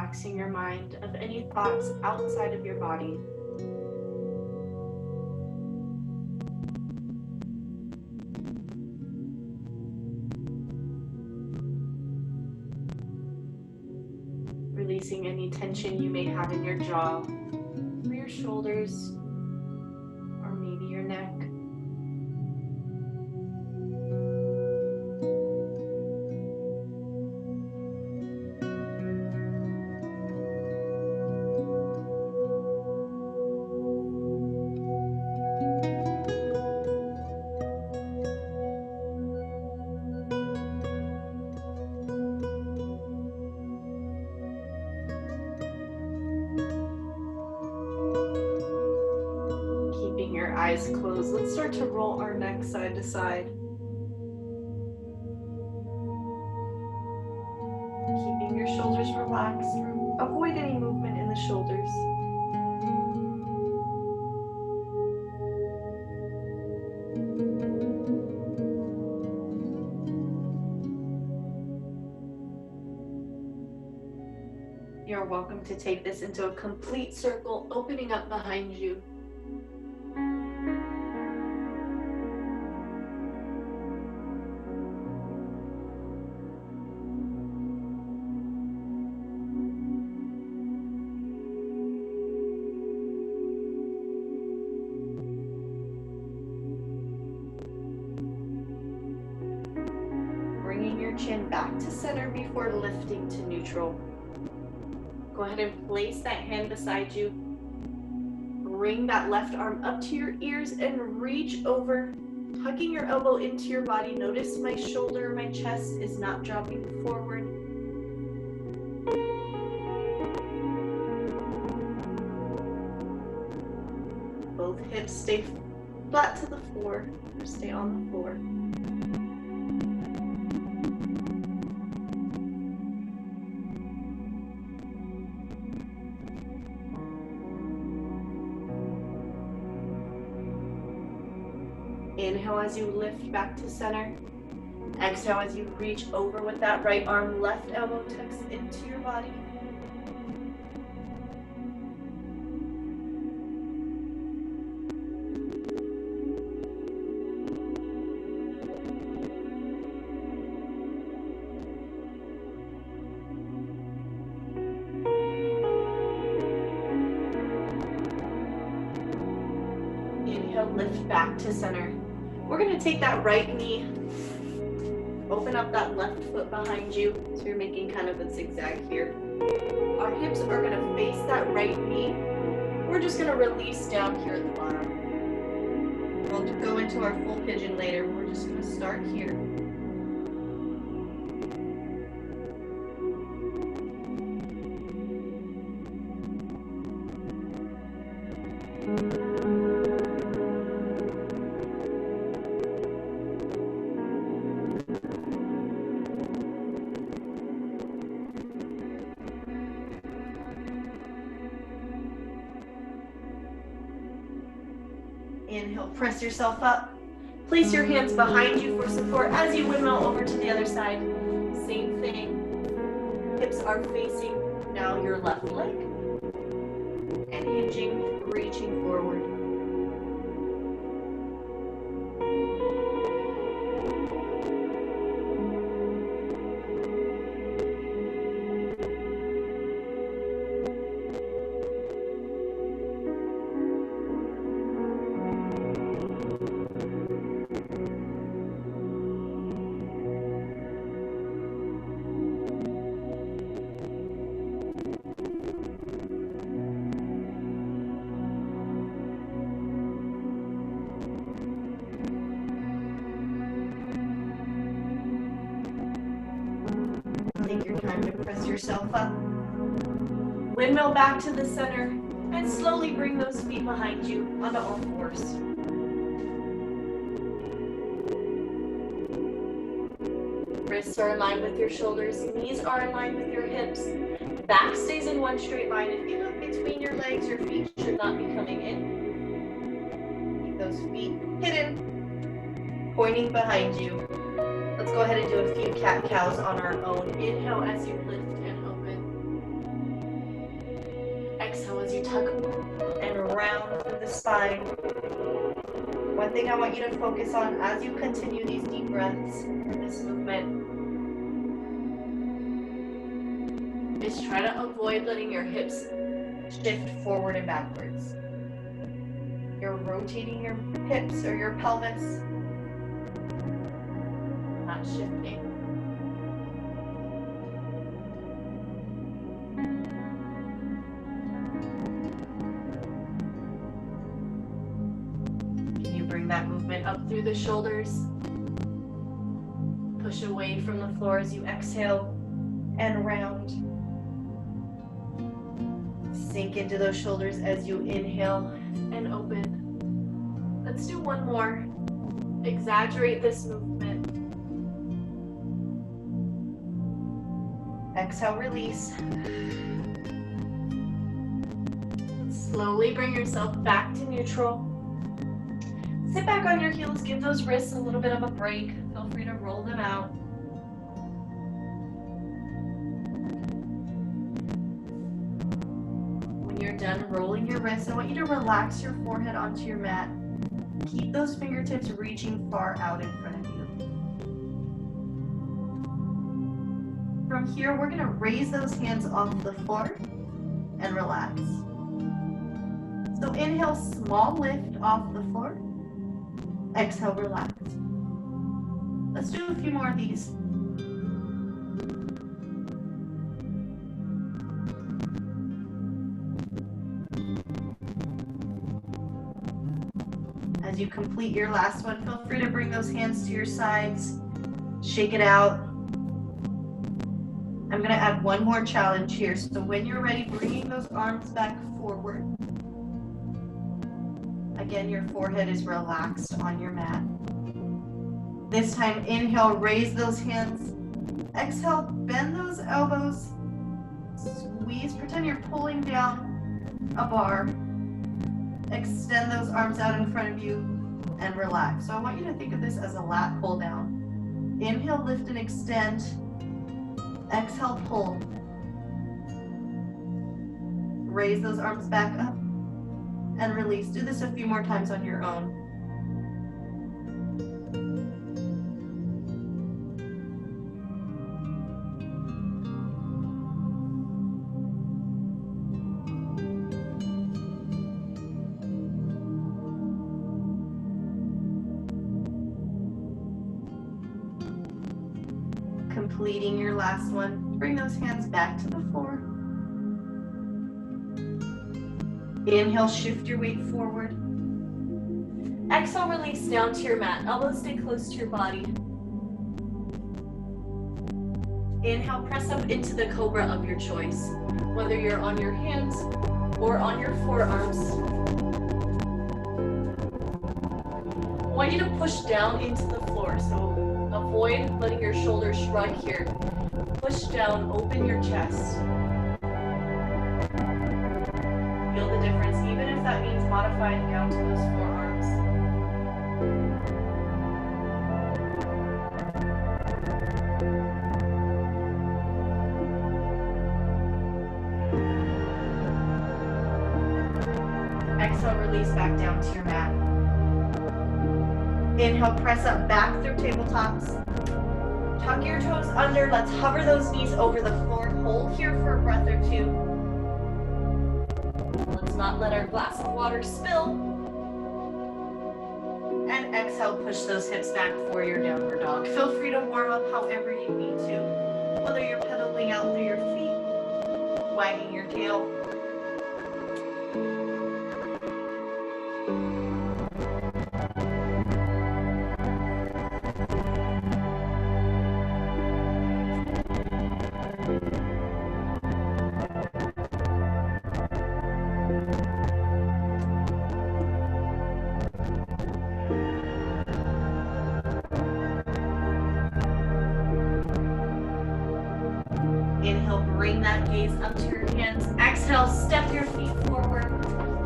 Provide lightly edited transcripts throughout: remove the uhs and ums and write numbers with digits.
relaxing your mind of any thoughts outside of your body. Releasing any tension you may have in your jaw, or your shoulders, or maybe your neck. Keeping your eyes closed, let's start to roll our neck side to side. Keeping your shoulders relaxed. Avoid any movement in the shoulders. You're welcome to take this into a complete circle, opening up behind you. Bringing your chin back to center before lifting to neutral. Go ahead and place that hand beside you. Bring that left arm up to your ears and reach over, tucking your elbow into your body. Notice my shoulder, my chest is not dropping forward. Both hips stay flat to the floor, or stay on the floor. Inhale as you lift back to center. Exhale as you reach over with that right arm, left elbow tucks into your body. Inhale, lift back to center. We're going to take that right knee, open up that left foot behind you, so you're making kind of a zigzag here. Our hips are going to face that right knee. We're just going to release down here at the bottom. We'll go into our full pigeon later. We're just going to start here. Inhale, press yourself up. Place your hands behind you for support as you windmill over to the other side. Same thing. Hips are facing now your left leg. And hinging, reaching forward. Take your time to press yourself up. Windmill back to the center and slowly bring those feet behind you onto all fours. Wrists are in line with your shoulders, knees are in line with your hips. Back stays in one straight line. If you look between your legs, your feet should not be coming in. Keep those feet hidden, pointing behind you. Let's go ahead and do a few cat-cows on our own. Inhale as you lift and open. Exhale as you tuck and round through the spine. One thing I want you to focus on as you continue these deep breaths, this movement, is try to avoid letting your hips shift forward and backwards. You're rotating your hips or your pelvis, not shifting. Can you bring that movement up through the shoulders? Push away from the floor as you exhale and round. Sink into those shoulders as you inhale and open. Let's do one more. Exaggerate this movement. Exhale, release. Slowly bring yourself back to neutral. Sit back on your heels, give those wrists a little bit of a break. Feel free to roll them out. When you're done rolling your wrists, I want you to relax your forehead onto your mat. Keep those fingertips reaching far out in front of you. From here, we're going to raise those hands off the floor and relax. So inhale, small lift off the floor. Exhale, relax. Let's do a few more of these. As you complete your last one, feel free to bring those hands to your sides. Shake it out. I'm going to add one more challenge here. So when you're ready, bringing those arms back forward. Again, your forehead is relaxed on your mat. This time, inhale, raise those hands. Exhale, bend those elbows. Squeeze, pretend you're pulling down a bar. Extend those arms out in front of you and relax. So I want you to think of this as a lat pull down. Inhale, lift and extend. Exhale, pull. Raise those arms back up and release. Do this a few more times on your own. Completing your last one, bring those hands back to the floor. Inhale, shift your weight forward. Exhale, release down to your mat. Elbows stay close to your body. Inhale, press up into the cobra of your choice, whether you're on your hands or on your forearms. I want you to push down into the floor, so avoid letting your shoulders shrug here. Push down, open your chest. Feel the difference, even if that means modifying down to those forearms. Exhale, release back down to your mat. Inhale, press up back through tabletops. Tuck your toes under. Let's hover those knees over the floor. Hold here for a breath or two. Let's not let our glass of water spill. And exhale, push those hips back for your downward dog. Feel free to warm up however you need to. Whether you're pedaling out through your feet, wagging your tail. Inhale, bring that gaze up to your hands. Exhale, step your feet forward.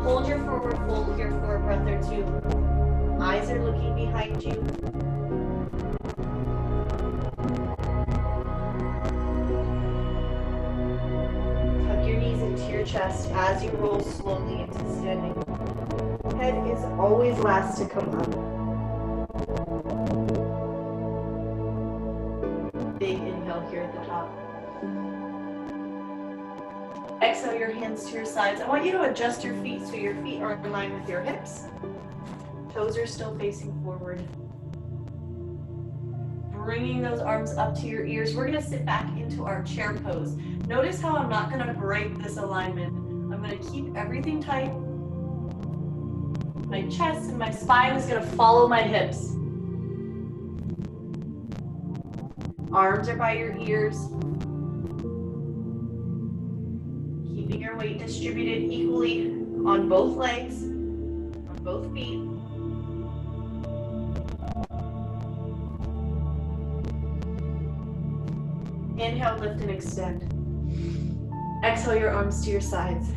Hold your forward fold here for a breath or two. Eyes are looking behind you. Tuck your knees into your chest as you roll slowly into standing. Head is always last to come up. Big inhale here at the top. Exhale your hands to your sides. I want you to adjust your feet so your feet are in line with your hips. Toes are still facing forward. Bringing those arms up to your ears. We're going to sit back into our chair pose. Notice how I'm not going to break this alignment. I'm going to keep everything tight. My chest and my spine is going to follow my hips. Arms are by your ears. Keeping your weight distributed equally on both legs, on both feet. Inhale, lift and extend. Exhale your arms to your sides.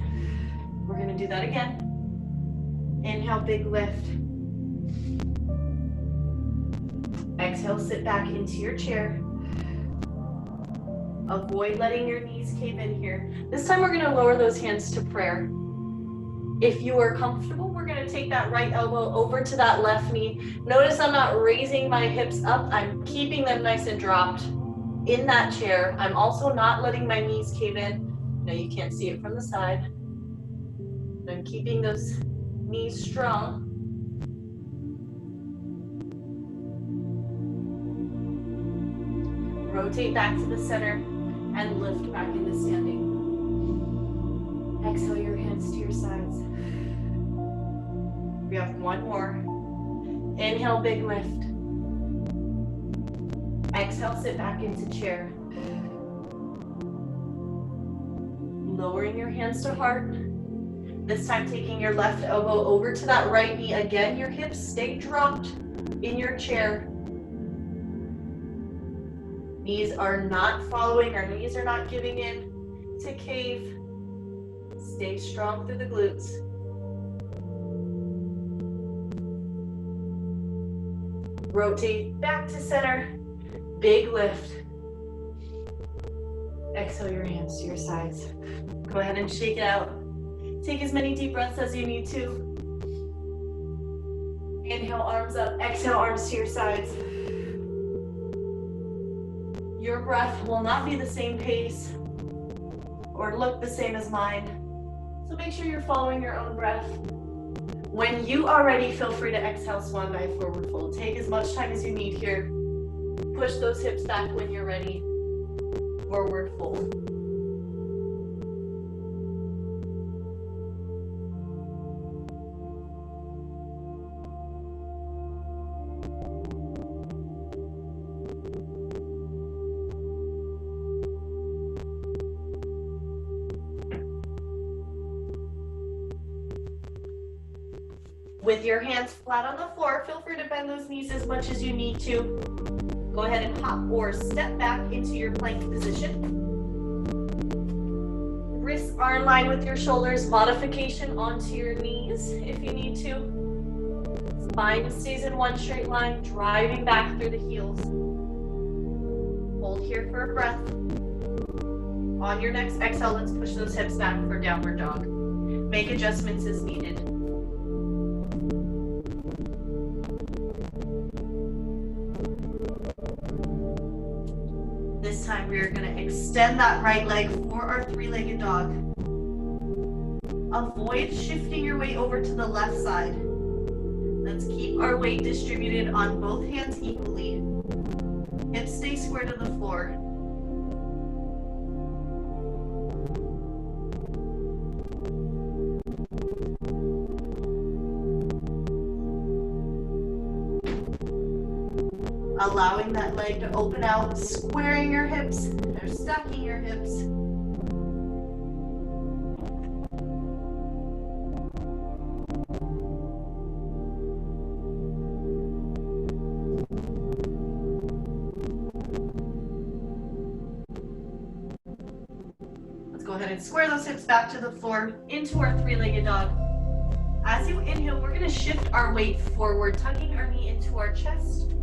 We're going to do that again. Inhale, big lift. Exhale, sit back into your chair. Avoid letting your knees cave in here. This time we're going to lower those hands to prayer. If you are comfortable, we're going to take that right elbow over to that left knee. Notice I'm not raising my hips up. I'm keeping them nice and dropped in that chair. I'm also not letting my knees cave in. No, you can't see it from the side. I'm keeping those knees strong. Rotate back to the center and lift back into standing. Exhale your hands to your sides. We have one more. Inhale, big lift. Exhale, sit back into chair. Lowering your hands to heart. This time taking your left elbow over to that right knee. Again, your hips stay dropped in your chair. Knees are not following, our knees are not giving in to cave. Stay strong through the glutes. Rotate back to center. Big lift. Exhale your hands to your sides. Go ahead and shake it out. Take as many deep breaths as you need to. Inhale, arms up. Exhale, arms to your sides. Your breath will not be the same pace or look the same as mine. So make sure you're following your own breath. When you are ready, feel free to exhale, swan dive, forward fold. Take as much time as you need here. Push those hips back when you're ready. Forward fold. With your hands flat on the floor, feel free to bend those knees as much as you need to. Go ahead and hop or step back into your plank position. Wrists are in line with your shoulders. Modification onto your knees if you need to. Spine stays in one straight line, driving back through the heels. Hold here for a breath. On your next exhale, let's push those hips back for downward dog. Make adjustments as needed. This time we are going to extend that right leg for our three-legged dog. Avoid shifting your weight over to the left side. Let's keep our weight distributed on both hands equally. Hips stay square to the floor. Allowing that leg to open out, squaring your hips, or stacking your hips. Let's go ahead and square those hips back to the floor into our three-legged dog. As you inhale, we're going to shift our weight forward, tucking our knee into our chest.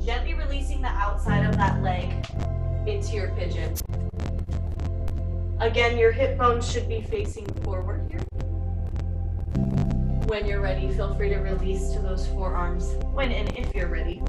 Gently releasing the outside of that leg into your pigeon. Again, your hip bones should be facing forward here. When you're ready, feel free to release to those forearms. When and if you're ready.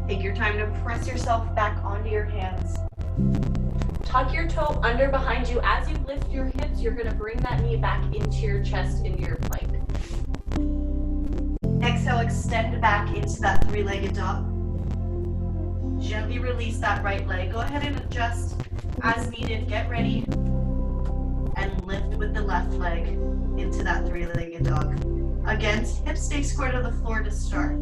Take your time to press yourself back onto your hands. Tuck your toe under behind you. As you lift your hips, you're going to bring that knee back into your chest, into your plank. Exhale, extend back into that three-legged dog. Gently release that right leg. Go ahead and adjust as needed. Get ready. And lift with the left leg into that three-legged dog. Again, hips stay square to the floor to start.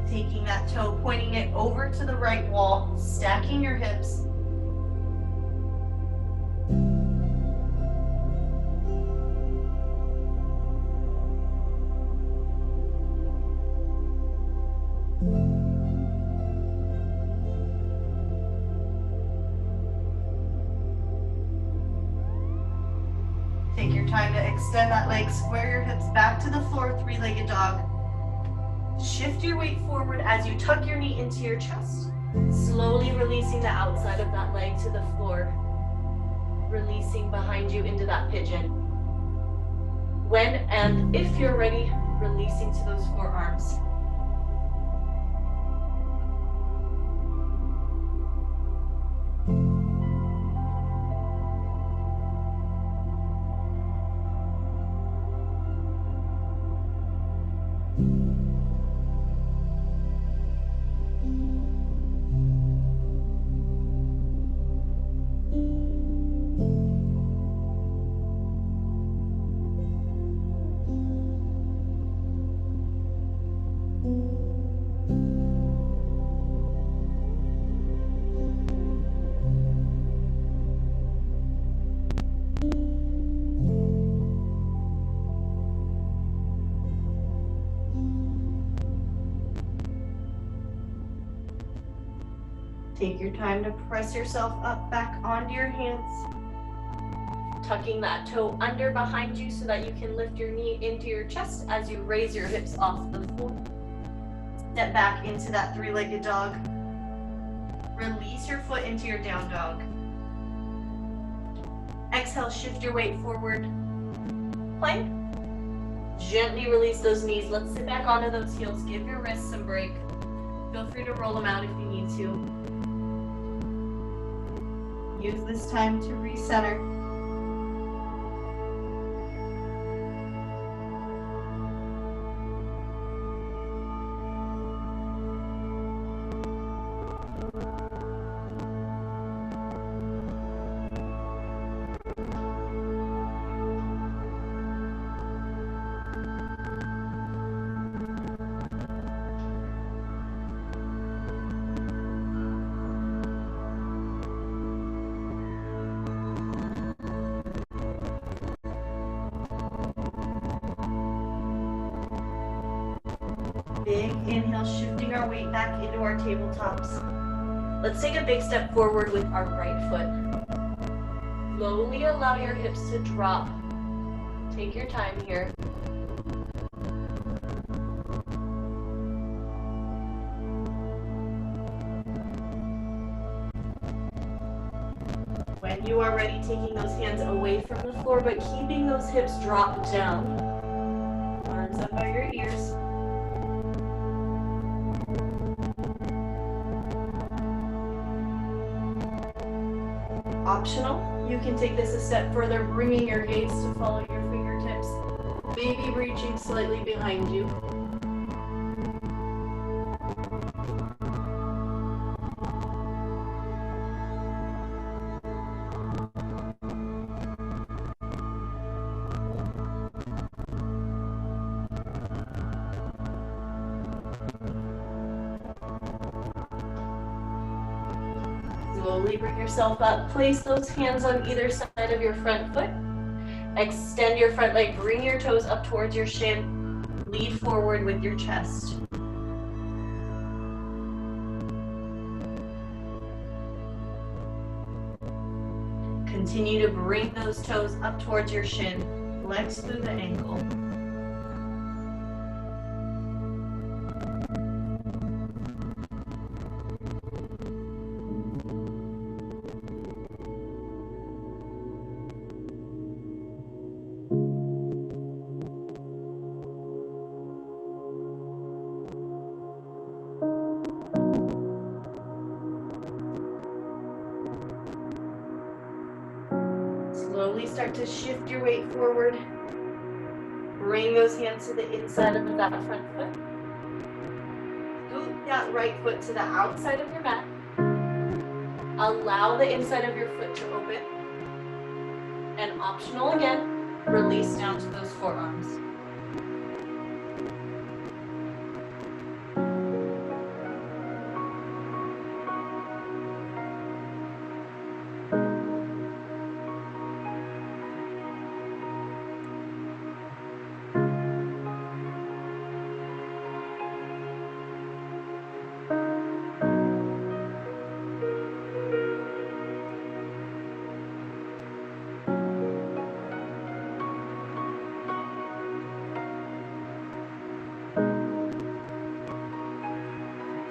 Taking that toe, pointing it over to the right wall, stacking your hips. Take your time to extend that leg, square your hips back to the floor, three-legged dog. Shift your weight forward as you tuck your knee into your chest, slowly releasing the outside of that leg to the floor, releasing behind you into that pigeon. When and if you're ready, releasing to those forearms. Take your time to press yourself up back onto your hands. Tucking that toe under behind you so that you can lift your knee into your chest as you raise your hips off the floor. Step back into that three-legged dog. Release your foot into your down dog. Exhale, shift your weight forward. Plank. Gently release those knees. Let's sit back onto those heels. Give your wrists some break. Feel free to roll them out if you need to. Use this time to recenter. Big inhale, shifting our weight back into our tabletops. Let's take a big step forward with our right foot. Slowly allow your hips to drop. Take your time here. When you are ready, taking those hands away from the floor, but keeping those hips dropped down. Arms up by your ears. Optional, you can take this a step further, bringing your gaze to follow your fingertips, maybe reaching slightly behind you. Slowly bring yourself up. Place those hands on either side of your front foot. Extend your front leg. Bring your toes up towards your shin. Lead forward with your chest. Continue to bring those toes up towards your shin. Flex through the ankle. Slowly start to shift your weight forward. Bring those hands to the inside of that front foot. Scoot that right foot to the outside of your mat. Allow the inside of your foot to open. And optional again, release down to those forearms.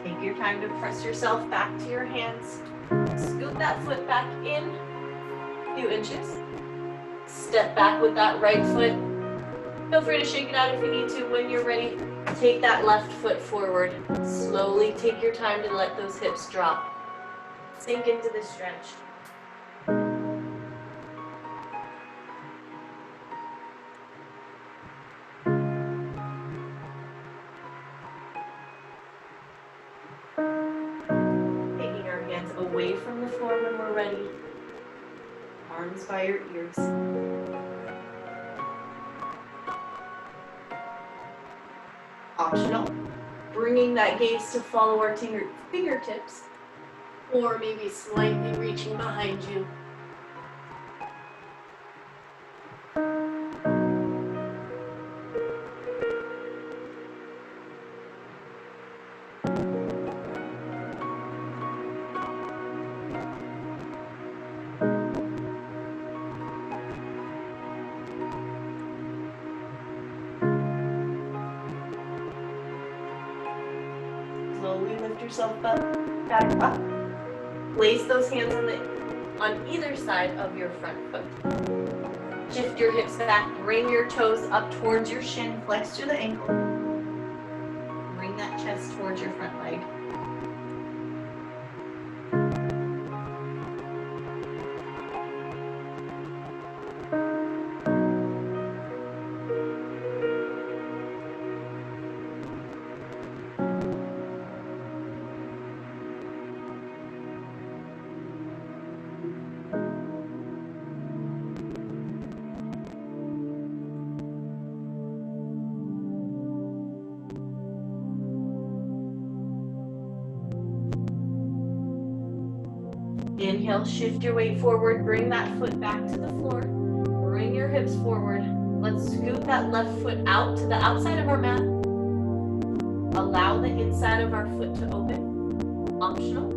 Take your time to press yourself back to your hands. Scoot that foot back in a few inches. Step back with that right foot. Feel free to shake it out if you need to. When you're ready, take that left foot forward. Slowly take your time to let those hips drop. Sink into the stretch. Away from the floor when we're ready. Arms by your ears. Optional. Bringing that gaze to follow our fingertips, or maybe slightly reaching behind you. Slowly lift yourself back up. Place those hands on either side of your front foot. Shift your hips back. Bring your toes up towards your shin. Flex to the ankle. Bring that chest towards your front leg. Inhale, shift your weight forward, bring that foot back to the floor, bring your hips forward. Let's scoot that left foot out to the outside of our mat. Allow the inside of our foot to open. Optional,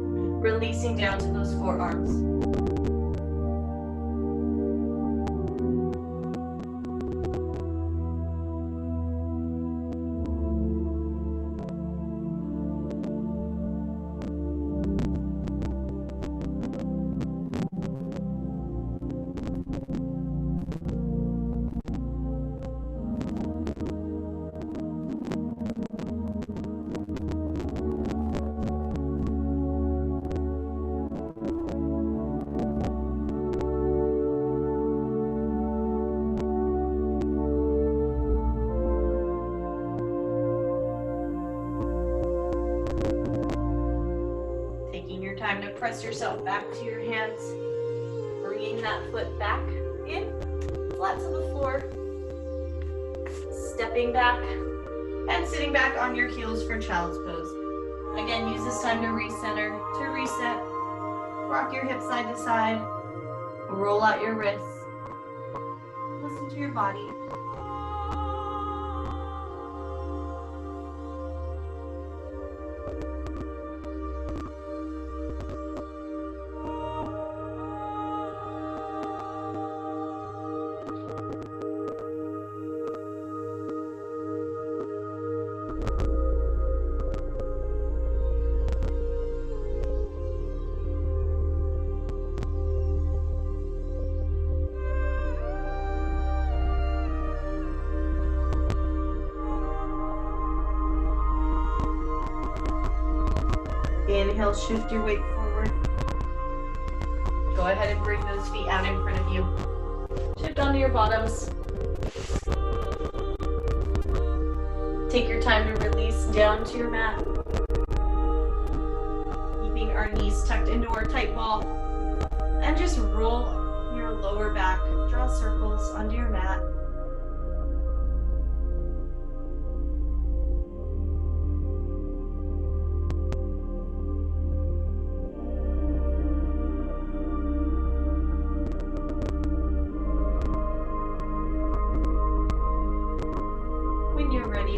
releasing down to those forearms. time to press yourself back to your hands, bringing that foot back in, flat to the floor, stepping back, and sitting back on your heels for child's pose. Again, use this time to recenter, to reset. Rock your hips side to side. Roll out your wrists. Listen to your body. Inhale, shift your weight forward. Go ahead and bring those feet out in front of you. Shift onto your bottoms. Take your time to release down to your mat. Keeping our knees tucked into our tight ball. And just roll your lower back. Draw circles onto your mat.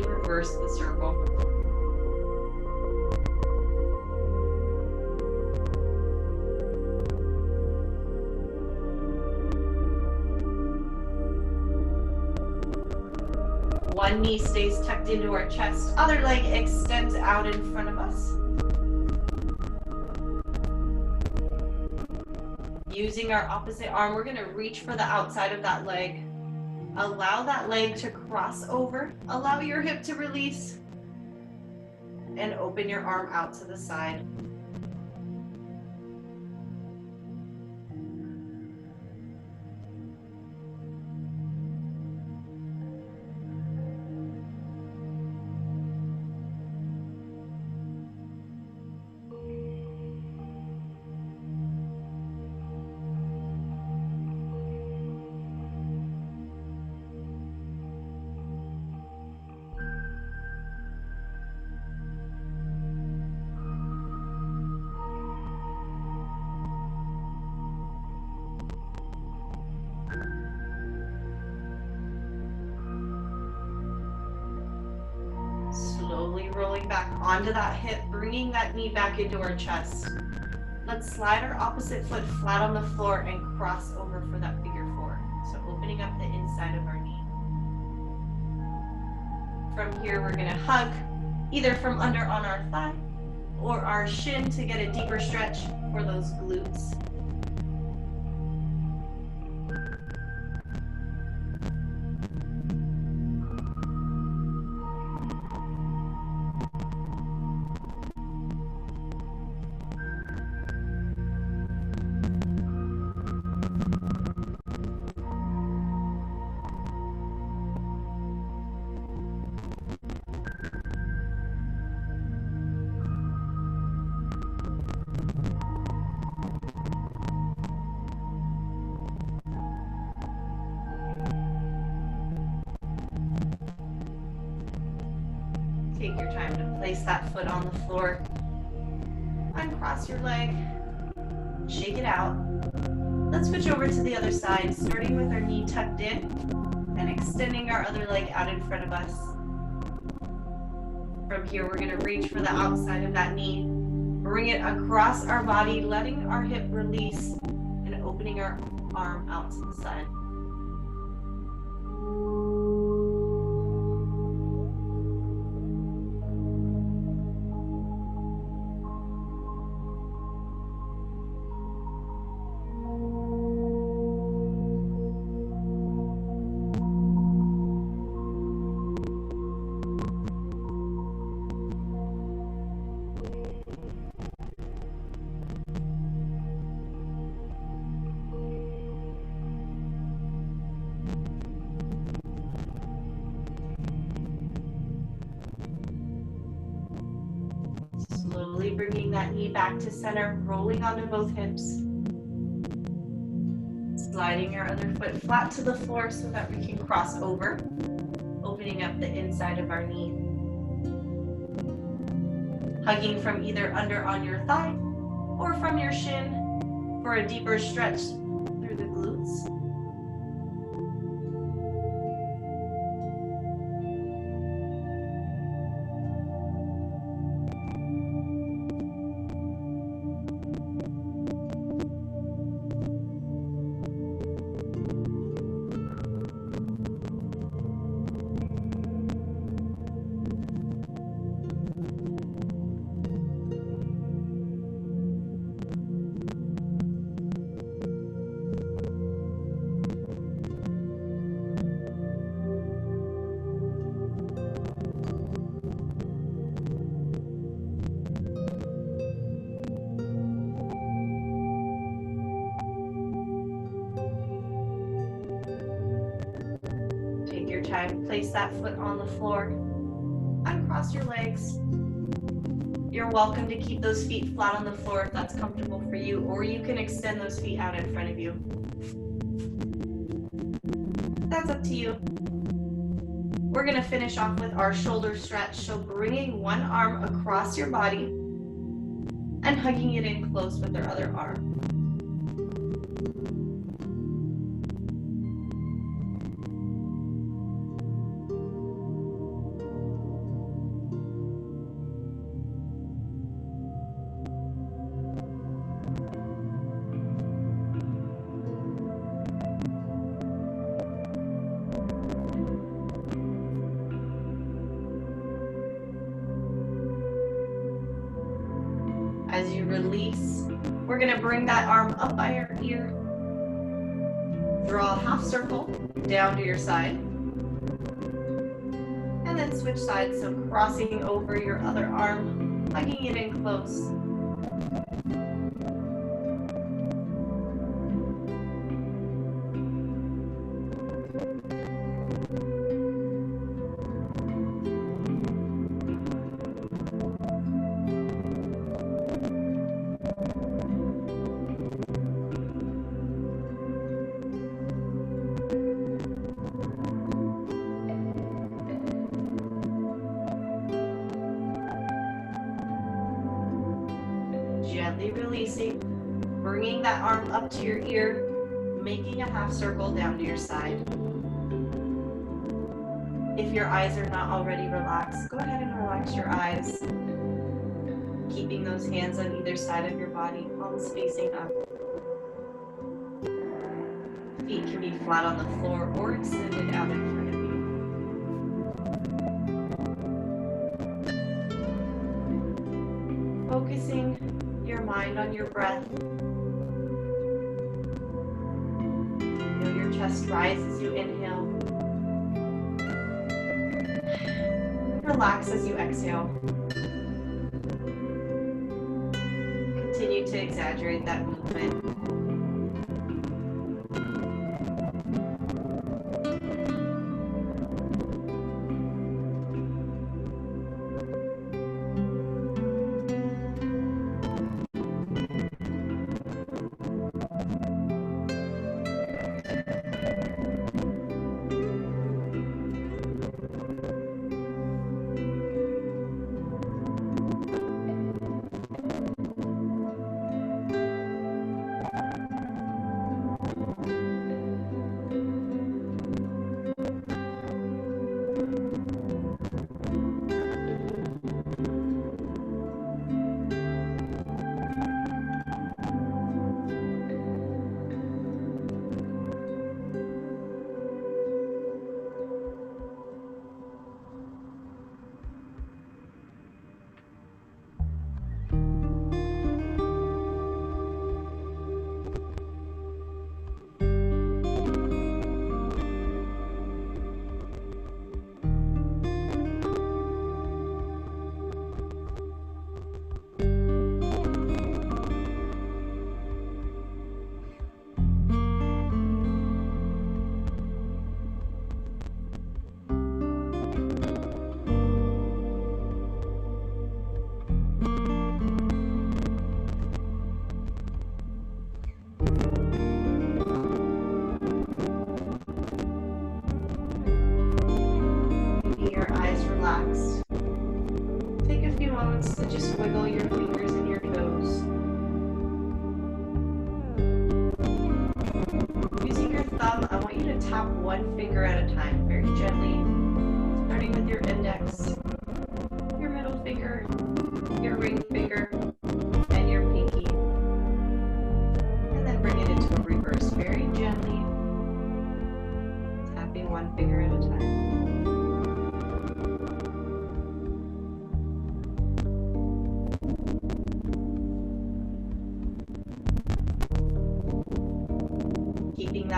Reverse the circle. One knee stays tucked into our chest, other leg extends out in front of us. Using our opposite arm, we're going to reach for the outside of that leg. Allow that leg to cross over. Allow your hip to release. And open your arm out to the side. Slowly rolling back onto that hip, bringing that knee back into our chest. Let's slide our opposite foot flat on the floor and cross over for that figure four. So opening up the inside of our knee. From here, we're going to hug either from under on our thigh or our shin to get a deeper stretch for those glutes. Take your time to place that foot on the floor. Uncross your leg. Shake it out. Let's switch over to the other side, starting with our knee tucked in and extending our other leg out in front of us. From here, we're going to reach for the outside of that knee. Bring it across our body, letting our hip release and opening our arm out to the side. Slowly bringing that knee back to center, rolling onto both hips. Sliding your other foot flat to the floor so that we can cross over, opening up the inside of our knee. Hugging from either under on your thigh or from your shin for a deeper stretch through the glutes. Take your time, place that foot on the floor, uncross your legs. You're welcome to keep those feet flat on the floor if that's comfortable for you, or you can extend those feet out in front of you. That's up to you. We're gonna finish off with our shoulder stretch, so bringing one arm across your body and hugging it in close with our other arm. As you release, we're gonna bring that arm up by your ear. Draw a half circle down to your side. And then switch sides, so crossing over your other arm, hugging it in close. Gently releasing, bringing that arm up to your ear, making a half circle down to your side. If your eyes are not already relaxed, go ahead and relax your eyes. Keeping those hands on either side of your body, palms facing up. Feet can be flat on the floor or extended out in front of you. Focusing your mind on your breath. Feel your chest rise as you inhale. Relax as you exhale. Continue to exaggerate that movement.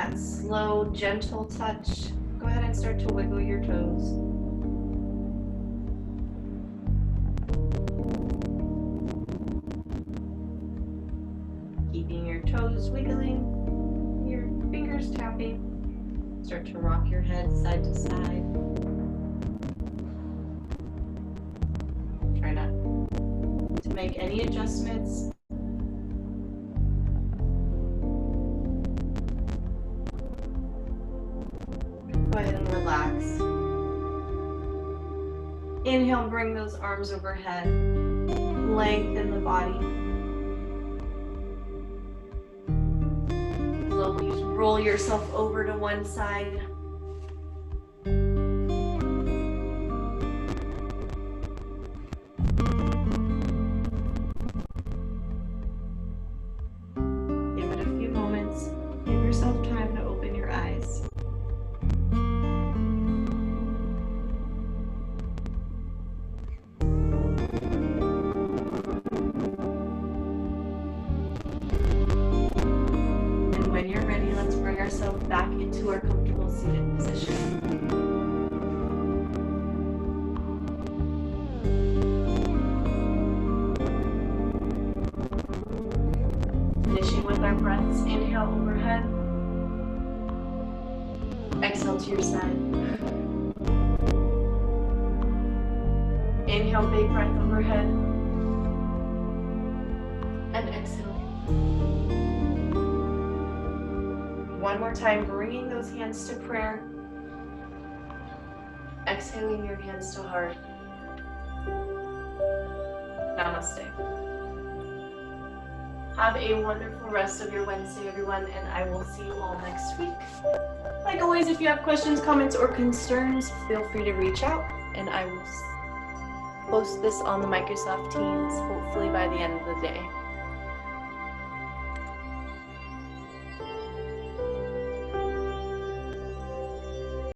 that slow, gentle touch, go ahead and start to wiggle your toes. Keeping your toes wiggling, your fingers tapping. Start to rock your head side to side. Try not to make any adjustments. Go ahead and relax. Inhale, bring those arms overhead. Lengthen the body. Slowly roll yourself over to one side. Give it a few moments. Give yourself time to open your eyes. When you're ready, let's bring ourselves back into our comfortable seated position. Finishing with our breaths, inhale overhead. Exhale to your side. Inhale, big breath overhead. And exhale. One more time, bringing those hands to prayer. Exhaling your hands to heart. Namaste. Have a wonderful rest of your Wednesday, everyone, and I will see you all next week. Like always, if you have questions, comments, or concerns, feel free to reach out, and I will post this on the Microsoft Teams, hopefully by the end of the day.